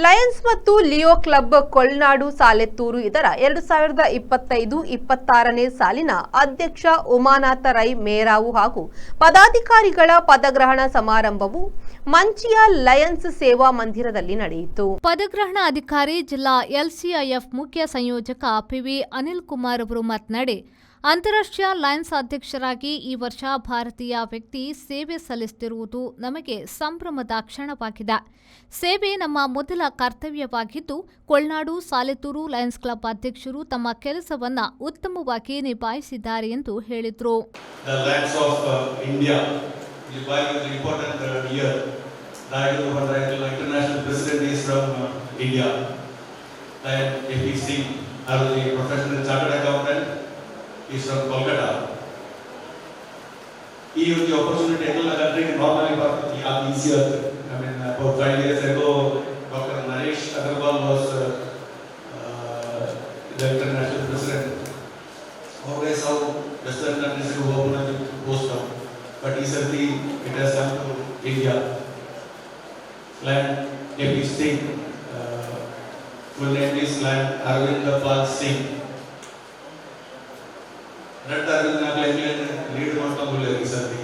Lions ಮತ್ತು Leo club Kolnadu Salethur ಇದರ 2025-26ನೇ ಸಾಲಿನ ಅಧ್ಯಕ್ಷ ಉಮಾನಾಥ ರೈ ಮೇರಾವು ಹಾಗೂ ಪದಾಧಿಕಾರಿಗಳ ಪದಗ್ರಹಣ ಸಮಾರಂಭವು ಮಂಚಿಯ ಲಯನ್ಸ್ ಸೇವಾ ಮಂದಿರದಲ್ಲಿ ನಡೆಯಿತು. ಪದಗ್ರಹಣ ಅಧಿಕಾರಿ ಜಿಲ್ಲಾ ಎಲ್ಸಿಐಎಫ್ ಮುಖ್ಯ ಸಂಯೋಜಕ ಪಿವಿ ಅನಿಲ್ ಕುಮಾರ್ ಅವರು ಮಾತನಾಡಿ, ಅಂತಾರಾಷ್ಟ್ರೀಯ ಲಯನ್ಸ್ ಅಧ್ಯಕ್ಷರಾಗಿ ಈ ವರ್ಷ ಭಾರತೀಯ ವ್ಯಕ್ತಿ ಸೇವೆ ಸಲ್ಲಿಸುತ್ತಿರುವುದು ನಮಗೆ ಸಂಭ್ರಮದ ಕ್ಷಣವಾಗಿದೆ. ಸೇವೆ ನಮ್ಮ ಮೊದಲ ಕರ್ತವ್ಯವಾಗಿದ್ದು, ಕೊಲ್ನಾಡು ಸಾಲೆತ್ತೂರು ಲಯನ್ಸ್ ಕ್ಲಬ್ ಅಧ್ಯಕ್ಷರು ತಮ್ಮ ಕೆಲಸವನ್ನು ಉತ್ತಮವಾಗಿ ನಿಭಾಯಿಸಿದ್ದಾರೆ ಎಂದು ಹೇಳಿದರು. Is from Kolkata. He used the opportunity to normally easier. I mean, about 5 years ago, Dr. Naresh Agarwal was the international president. Always how Western countries do open up the post up, but recently it has come to India. Land Devi Singh, full name is Land Arvind Pal Singh. Lead recently.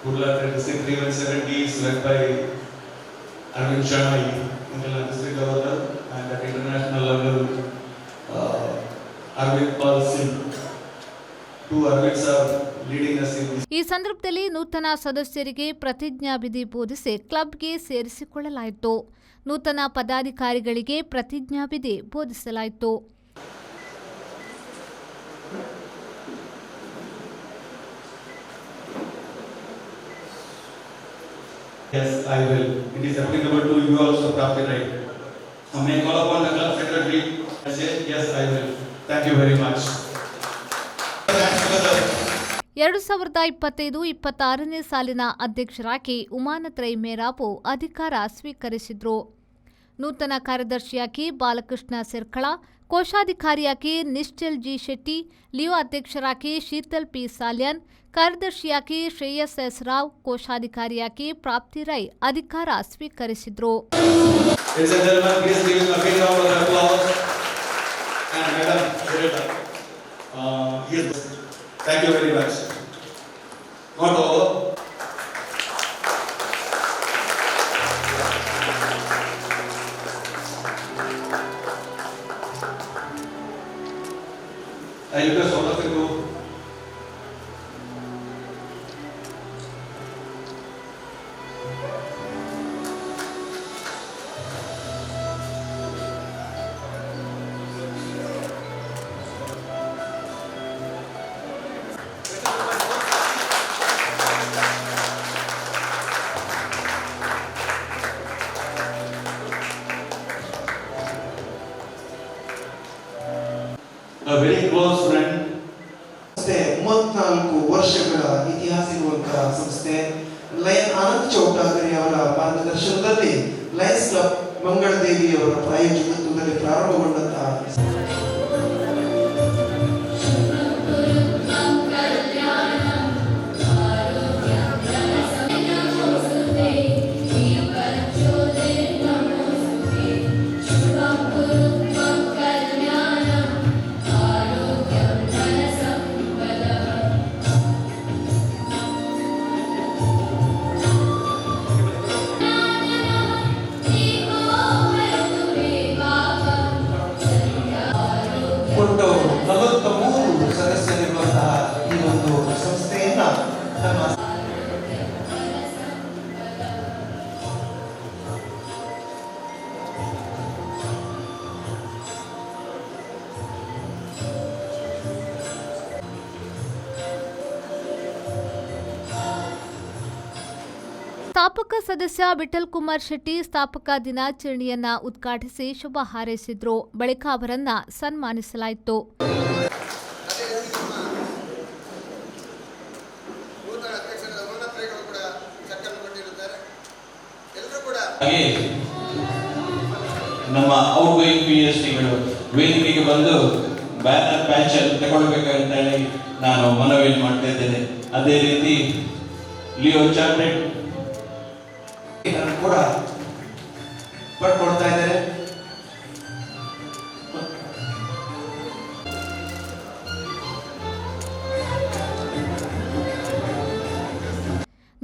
Kurla district 370 is led by Arvind Sharma, district governor, and at international level, Arvind Pal Singh. Two Arvinds are leading us in this. ಈ ಸಂದರ್ಭದಲ್ಲಿ ನೂತನ ಸದಸ್ಯರಿಗೆ ಪ್ರತಿಜ್ಞಾವಿಧಿ ಬೋಧಿಸಿ ಕ್ಲಬ್ಗೆ ಸೇರಿಸಿಕೊಳ್ಳಲಾಯಿತು. ನೂತನ ಪದಾಧಿಕಾರಿಗಳಿಗೆ ಪ್ರತಿಜ್ಞಾವಿಧಿ ಬೋಧಿಸಲಾಯಿತು. Yes, I will. It is applicable to you also, Prapti, right? So may I call upon the club secretary and say, yes, I will. Thank you very much. 2025-26ನೇ ಸಾಲಿನ ಅಧ್ಯಕ್ಷರಾಗಿ ಉಮಾನಾಥ ರೈ ಮೇರಾವು ಅಧಿಕಾರ ಸ್ವೀಕರಿಸಿದರು. ನೂತನ ಕಾರ್ಯದರ್ಶಿಯಾಗಿ ಬಾಲಕೃಷ್ಣ ಸಿರ್ಕಳ, ಕೋಶಾಧಿಕಾರಿಯಾಗಿ ನಿಶ್ಚಲ್ ಜಿ ಶೆಟ್ಟಿ, ಲಿಯೋ ಅಧ್ಯಕ್ಷರಾಗಿ ಶೀತಲ್ ಪಿ ಸಾಲ್ಯನ್, ಕಾರ್ಯದರ್ಶಿಯಾಗಿ Shreyas S Rao, ಕೋಶಾಧಿಕಾರಿಯಾಗಿ ಪ್ರಾಪ್ತಿ ರೈ ಅಧಿಕಾರ ಸ್ವೀಕರಿಸಿದರು. I request all of you to a very close friend. 34 ವರ್ಷಗಳ ಇತಿಹಾಸ ಇರುವಂತಹ ಸಂಸ್ಥೆ ಲಯನ್ ಆನಂದ್ ಚೌಟಾಗರಿ ಅವರ ಮಾರ್ಗದರ್ಶನದಲ್ಲಿ ಲಯನ್ಸ್ ಕ್ಲಬ್ ಮಂಗಳದೇವಿ ಅವರ ಪ್ರಾಯೋಜಕತ್ವದಲ್ಲಿ ಪ್ರಾರಂಭಗೊಂಡಂತಹ ಒಟ್ಟು 43 ಸದಸ್ಯರಿರುವಂತಹ ಈ ಒಂದು ಸಂಸ್ಥೆಯನ್ನ ನಮ್ಮ ಸ್ಥಾಪಕ ಸದಸ್ಯ ವಿಠಲ್ ಕುಮಾರ್ ಶೆಟ್ಟಿ ಸ್ಥಾಪಕ ದಿನಾಚರಣೆಯನ್ನ ಉದ್ಘಾಟಿಸಿ ಶುಭ ಹಾರೈಸಿದ್ರು. ಬಳಿಕ ಅವರನ್ನ ಸನ್ಮಾನಿಸಲಾಯಿತು. ನಮ್ಮ ಔಟ್ಗೋಯಿಂಗ್ ಪಿಎಸ್ಟಿಗಳು ವೇದಿಕೆಗೆ ಬಂದು ಬ್ಯಾನರ್ ಪ್ಯಾಚ್ ತಗೊಳ್ಬೇಕಂತ ಹೇಳಿ ನಾನು ಮನವಿಯನ್ನು ಮಾಡ್ತಾ ಇದ್ದೇನೆ. ಅದೇ ರೀತಿ ಲಿಯೋ ಚಾಕ್ಲೇಟ್ ಕೂಡ ಪಡ್ಕೊಳ್ತಾ ಇದ್ದಾರೆ.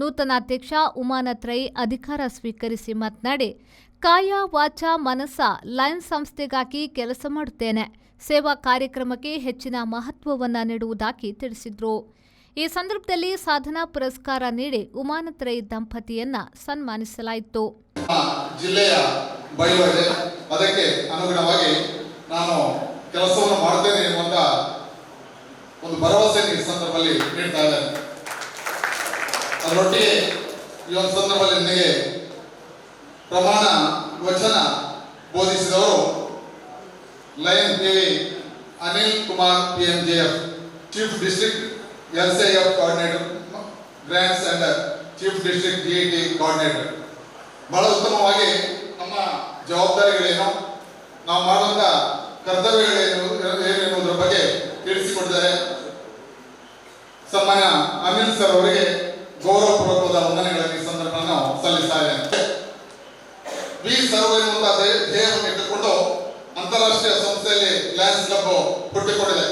ನೂತನ ಅಧ್ಯಕ್ಷ ಉಮಾನಾಥ್ ರೈ ಅಧಿಕಾರ ಸ್ವೀಕರಿಸಿ ಮಾತನಾಡಿ, ಕಾಯ ವಾಚ ಮನಸ ಲಯನ್ಸ್ ಸಂಸ್ಥೆಗಾಗಿ ಕೆಲಸ ಮಾಡುತ್ತೇನೆ. ಸೇವಾ ಕಾರ್ಯಕ್ರಮಕ್ಕೆ ಹೆಚ್ಚಿನ ಮಹತ್ವವನ್ನು ನೀಡುವುದಾಗಿ ತಿಳಿಸಿದರು. ಈ ಸಂದರ್ಭದಲ್ಲಿ ಸಾಧನಾ ಪುರಸ್ಕಾರ ನೀಡಿ ಉಮಾನಾಥ್ ರೈ ದಂಪತಿಯನ್ನ ಸನ್ಮಾನಿಸಲಾಯಿತು. ಜಿಲ್ಲೆಯ ಬಯಲಿದೆ, ಅದಕ್ಕೆ ಅನುಗುಣವಾಗಿ ನಾನು ಕೆಲಸವನ್ನು ಮಾಡುತ್ತೇನೆ ಎನ್ನುವಂತ ಒಂದು ಭರವಸೆ ಈ ಸಂದರ್ಭದಲ್ಲಿ ನೀಡ್ತಾ ಇದ್ದೇನೆ. ಅದರೊಟ್ಟಿಗೆ ಈ ಒಂದು ಸಂದರ್ಭದಲ್ಲಿ ನನಗೆ ಪ್ರಮಾಣ ವಚನ ಬೋಧಿಸಿದವರು lion PV Anil Kumar PMJF, chief district LCIF coordinator grants and chief district DIT coordinator. ಬಹಳ ಉತ್ತಮವಾಗಿ ನಮ್ಮ ಜವಾಬ್ದಾರಿಗಳೇನು, ನಾವು ಮಾಡುವಂತ ಕರ್ತವ್ಯಗಳೇನು ಎನ್ನುವುದರ ಬಗ್ಗೆ ತಿಳಿಸಿಕೊಟ್ಟಿದ್ದಾರೆ. ಸನ್ಮಾನ್ಯ ಅನಿಲ್ ಸರ್ ಅವರಿಗೆ ಗೌರವಪೂರ್ವಕವಾದ ವಂದನೆಗಳನ್ನು ಈ ಸಂದರ್ಭ ನಾವು ಸಲ್ಲಿಸ್ತಾ ಇದ್ದೇನೆ. ವಿ ಸರ್ವ್ ಎನ್ನುವಂತಹ ಧ್ಯೇಯವನ್ನು ಇಟ್ಟುಕೊಂಡು ಅಂತಾರಾಷ್ಟ್ರೀಯ ಸಂಸ್ಥೆಯಲ್ಲಿ ಲಯನ್ಸ್ ಕ್ಲಬ್ ಹುಟ್ಟಿಕೊಂಡಿದೆ.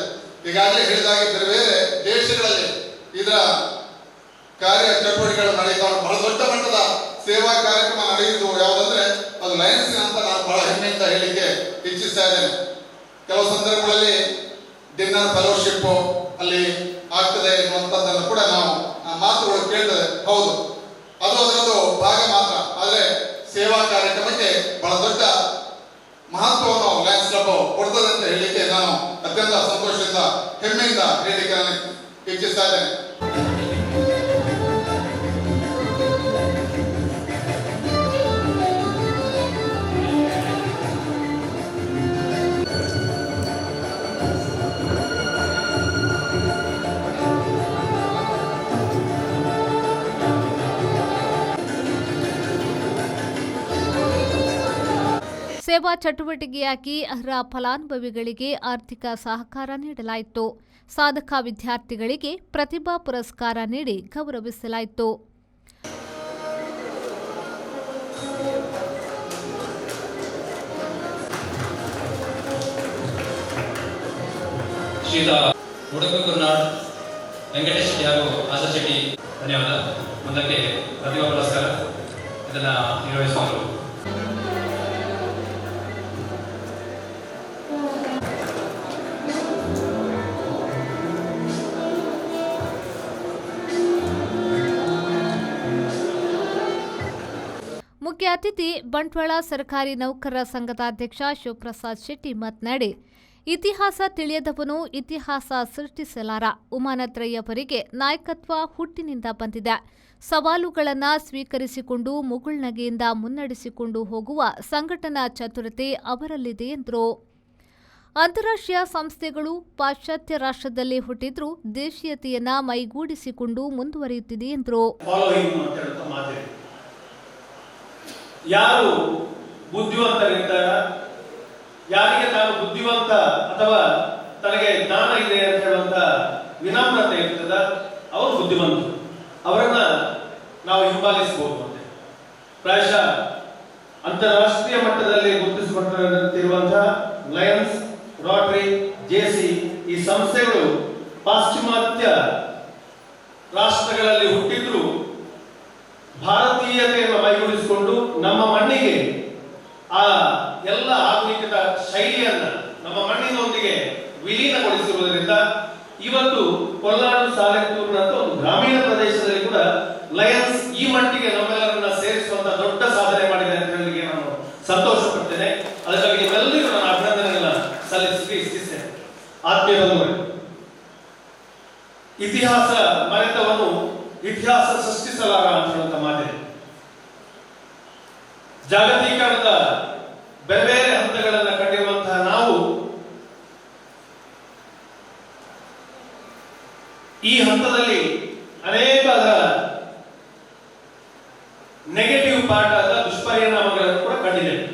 ಈಗಾಗಲೇ ಹೇಳಿದಾಗೆ ಬೇರೆ ಬೇರೆ ದೇಶಗಳಲ್ಲಿ ಇದರ ಕಾರ್ಯ ಚಟುವಟಿಕೆಗಳು ನಡೆಯುತ್ತವೆ. ಬಹಳ ದೊಡ್ಡ ಮಟ್ಟದ ಸೇವಾ ಕಾರ್ಯಕ್ರಮ ನಡೆಯುವುದು ಯಾವುದಂದ್ರೆ ಅದು ಲಯನ್ಸ್ ಅಂತ ನಾನು ಬಹಳ ಹೆಮ್ಮೆಯಿಂದ ಹೇಳಿಕೆ ಇಚ್ಛಿಸ್ತಾ ಇದ್ದೇನೆ. ಕೆಲವು ಸಂದರ್ಭಗಳಲ್ಲಿ ಡಿನ್ನರ್ ಫೆಲೋಶಿಪ್ ಅಲ್ಲಿ ಆಗ್ತದೆ ಎನ್ನುವಂಥದ್ದನ್ನು ಕೂಡ ನಾವು ಮಾತುಗಳು ಕೇಳ್ತದೆ. ಹೌದು, ಅದು ಅದರದ್ದು ಭಾಗ ಮಾತ್ರ. ಆದರೆ ಸೇವಾ ಕಾರ್ಯಕ್ರಮಕ್ಕೆ ಬಹಳ ದೊಡ್ಡ ಮಹತ್ವವನ್ನು ಲಯನ್ಸ್ ಕ್ಲಬ್ ಕೊಡ್ತದೆ ಅಂತ ಹೇಳಿಕೆ ನಾನು ಅತ್ಯಂತ ಸಂತೋಷದಿಂದ ಹೆಮ್ಮೆಯಿಂದ ಹೇಳಿಕೆ ಇಚ್ಛಿಸ್ತಾ ಇದ್ದೇನೆ. ಸೇವಾ ಚಟುವಟಿಕೆಯಾಗಿ ಅರ್ಹ ಫಲಾನುಭವಿಗಳಿಗೆ ಆರ್ಥಿಕ ಸಹಕಾರ ನೀಡಲಾಯಿತು. ಸಾಧಕ ವಿದ್ಯಾರ್ಥಿಗಳಿಗೆ ಪ್ರತಿಭಾ ಪುರಸ್ಕಾರ ನೀಡಿ ಗೌರವಿಸಲಾಯಿತು. ಶ್ರೀಯುತ ಉಡುಪಿ ಕುರ್ನಾಡ್ ವೆಂಕಟೇಶ್ ಶೆಟ್ಟಿ ಹಾಗೂ ಆಶಾ ಶೆಟ್ಟಿ ಧನ್ಯವಾದ. ಮುಂದಕ್ಕೆ ಪ್ರತಿಭಾ ಪುರಸ್ಕಾರ ಇದನ್ನು ನಿರ್ವಹಿಸುವರು. ಮುಖ್ಯ ಅತಿಥಿ ಬಂಟ್ವಾಳ ಸರ್ಕಾರಿ ನೌಕರರ ಸಂಘದ ಅಧ್ಯಕ್ಷ ಶಿವಪ್ರಸಾದ್ ಶೆಟ್ಟಿ ಮಾತನಾಡಿ, ಇತಿಹಾಸ ತಿಳಿಯದವನು ಇತಿಹಾಸ ಸೃಷ್ಟಿಸಲಾರ. ಉಮಾನಾಥ್ ರೈ ಅವರಿಗೆ ನಾಯಕತ್ವ ಹುಟ್ಟಿನಿಂದ ಬಂದಿದೆ. ಸವಾಲುಗಳನ್ನು ಸ್ವೀಕರಿಸಿಕೊಂಡು ಮುಗುಳ್ನಗೆಯಿಂದ ಮುನ್ನಡೆಸಿಕೊಂಡು ಹೋಗುವ ಸಂಘಟನಾ ಚತುರತೆ ಅವರಲ್ಲಿದೆ ಎಂದರು. ಅಂತಾರಾಷ್ಟ್ರೀಯ ಸಂಸ್ಥೆಗಳು ಪಾಶ್ಚಾತ್ಯ ರಾಷ್ಟ್ರದಲ್ಲಿ ಹುಟ್ಟಿದ್ರೂ ದೇಶೀಯತೆಯನ್ನ ಮೈಗೂಡಿಸಿಕೊಂಡು ಮುಂದುವರಿಯುತ್ತಿದೆ ಎಂದರು. ಯಾರು ಬುದ್ಧಿವಂತರಿರ್ತಾರ, ಯಾರಿಗೆ ತಾನು ಬುದ್ಧಿವಂತ ಅಥವಾ ತನಗೆ ಜ್ಞಾನ ಇದೆ ಅಂತ ಹೇಳುವಂತ ವಿನಮ್ರತೆ ಇರ್ತದ, ಅವರು ಬುದ್ಧಿವಂತರು. ಅವರನ್ನ ನಾವು ಹಿಂಬಾಲಿಸಬಹುದು. ಅಂತೆ ಪ್ರಾಯಶಃ ಅಂತಾರಾಷ್ಟ್ರೀಯ ಮಟ್ಟದಲ್ಲಿ ಗುರುತಿಸಿಕೊಂಡಿರುವಂತಹ ಲಯನ್ಸ್, ರೋಟರಿ, ಜೆಸಿ ಈ ಸಂಸ್ಥೆಗಳು ಪಾಶ್ಚಿಮಾತ್ಯ ರಾಷ್ಟ್ರಗಳಲ್ಲಿ ಹುಟ್ಟಿದ್ರು ಭಾರತೀಯತೆಯನ್ನು ಮೈಗೂಡಿಸಿಕೊಂಡು ನಮ್ಮ ಮಣ್ಣಿಗೆ ಆ ಎಲ್ಲ ಆಧುನಿಕದ ಶೈಲಿಯನ್ನ ನಮ್ಮ ಮಣ್ಣಿನೊಂದಿಗೆ ವಿಲೀನಗೊಳಿಸಿರುವುದರಿಂದ ಇವತ್ತು ಕೊಲ್ಲಾಡು, ಸಾಲೆತ್ತೂರಿನಂತ ಒಂದು ಗ್ರಾಮೀಣ ಪ್ರದೇಶದಲ್ಲಿ ಕೂಡ ಲಯನ್ಸ್ ಈ ಮಟ್ಟಿಗೆ ನಮ್ಮೆಲ್ಲರನ್ನ ಸೇರಿಸುವಂತ ದೊಡ್ಡ ಸಾಧನೆ ಮಾಡಿದೆ ಅಂತ ಹೇಳಲಿಕ್ಕೆ ನಾನು ಸಂತೋಷ ಪಡ್ತೇನೆ. ಅದಕ್ಕಾಗಿ ನಿಮ್ಮೆಲ್ಲರಿಗೂ ನಾನು ಅಭಿನಂದನೆಗಳನ್ನ ಸಲ್ಲಿಸಲಿಕ್ಕೆ ಇಚ್ಛಿಸ್ತೇನೆ. ಆತ್ಮೀಯರೇ, ಇತಿಹಾಸ ಮರೆತವನು ಇತಿಹಾಸ ಸೃಷ್ಟಿಸಲಾರ ಅಂತ ಹೇಳುವಂತ ಮಾತಿದೆ. ಜಾಗತೀಕರಣದ ಬೇರೆ ಬೇರೆ ಹಂತಗಳನ್ನು ಕಂಡಿರುವಂತಹ ನಾವು ಈ ಹಂತದಲ್ಲಿ ಅನೇಕ ನೆಗೆಟಿವ್ ಪಾರ್ಟ್ ಆದ ದುಷ್ಪರಿಣಾಮಗಳನ್ನು ಕೂಡ ಕಂಡಿದ್ದೇವೆ.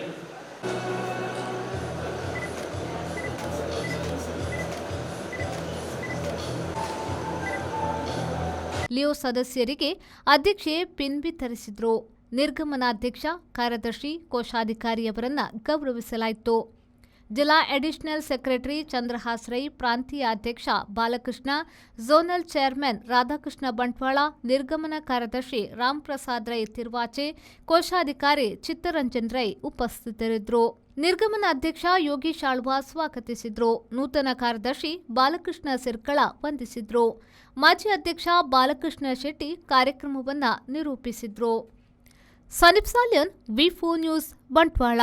ಲಿಯೋ ಸದಸ್ಯರಿಗೆ ಅಧ್ಯಕ್ಷೆ ಪಿನ್ ವಿತರಿಸಿದರು. ನಿರ್ಗಮನಾಧ್ಯಕ್ಷ, ಕಾರ್ಯದರ್ಶಿ, ಕೋಶಾಧಿಕಾರಿಯವರನ್ನ ಗೌರವಿಸಲಾಯಿತು. ಜಿಲ್ಲಾ ಅಡಿಷನಲ್ ಸೆಕ್ರೆಟರಿ ಚಂದ್ರಹಾಸ್ ರೈ, ಪ್ರಾಂತೀಯ ಅಧ್ಯಕ್ಷ ಬಾಲಕೃಷ್ಣ, ಝೋನಲ್ ಚೇರ್ಮನ್ ರಾಧಾಕೃಷ್ಣ ಬಂಟ್ವಾಳ, ನಿರ್ಗಮನ ಕಾರ್ಯದರ್ಶಿ ರಾಮ್ ಪ್ರಸಾದ್ ರೈ ತಿರ್ವಾಚೆ, ಕೋಶಾಧಿಕಾರಿ ಚಿತ್ತರಂಜನ್ ರೈ ಉಪಸ್ಥಿತರಿದ್ದರು. ನಿರ್ಗಮನ ಅಧ್ಯಕ್ಷ ಯೋಗೀಶ್ ಆಳ್ವಾ ಸ್ವಾಗತಿಸಿದ್ರು. ನೂತನ ಕಾರ್ಯದರ್ಶಿ ಬಾಲಕೃಷ್ಣ ಸಿರ್ಕಳ ವಂದಿಸಿದ್ರು. ಮಾಜಿ ಅಧ್ಯಕ್ಷ ಬಾಲಕೃಷ್ಣ ಶೆಟ್ಟಿ ಕಾರ್ಯಕ್ರಮವನ್ನು ನಿರೂಪಿಸಿದ್ರು. ಸನಿಪ್ ಸಾಲ್ಯನ್, ವಿ4 ನ್ಯೂಸ್, ಬಂಟ್ವಾಳ.